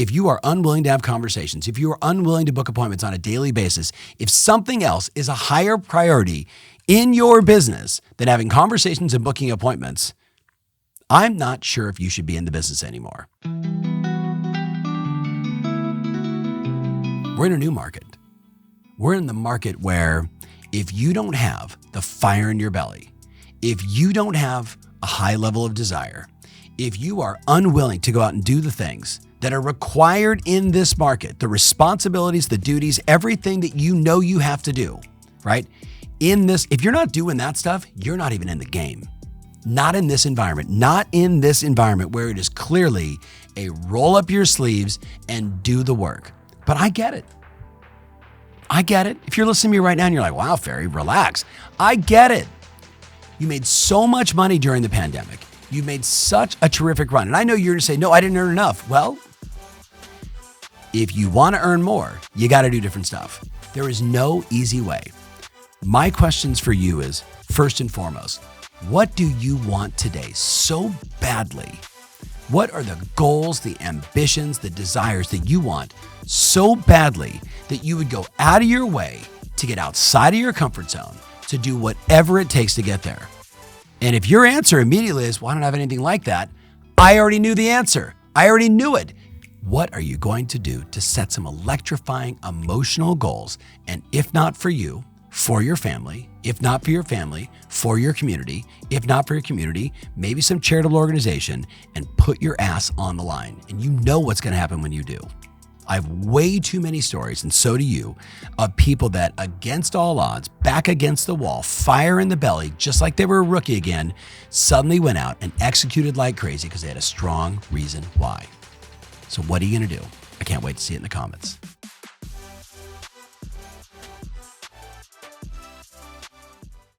if you are unwilling to have conversations, if you are unwilling to book appointments on a daily basis, if something else is a higher priority in your business than having conversations and booking appointments, I'm not sure if you should be in the business anymore. We're in a new market. We're in the market where if you don't have the fire in your belly, if you don't have a high level of desire, if you are unwilling to go out and do the things that are required in this market, the responsibilities, the duties, everything that you know you have to do, right? If you're not doing that stuff, you're not even in the game. Not in this environment. Not in this environment where it is clearly a roll up your sleeves and do the work. But I get it. I get it. If you're listening to me right now and you're like, wow, Ferry, relax. I get it. You made so much money during the pandemic. You made such a terrific run. And I know you're going to say, no, I didn't earn enough. Well, if you want to earn more, you got to do different stuff. There is no easy way. My questions for you is, first and foremost, what do you want today so badly? What are the goals, the ambitions, the desires that you want so badly that you would go out of your way to get outside of your comfort zone to do whatever it takes to get there? And if your answer immediately is, well, I don't have anything like that, I already knew the answer. I already knew it. What are you going to do to set some electrifying emotional goals? And if not for you, for your family, if not for your family, for your community, if not for your community, maybe some charitable organization, and put your ass on the line. And you know what's going to happen when you do. I have way too many stories, and so do you, of people that against all odds, back against the wall, fire in the belly, just like they were a rookie again, suddenly went out and executed like crazy because they had a strong reason why. So what are you going to do? I can't wait to see it in the comments.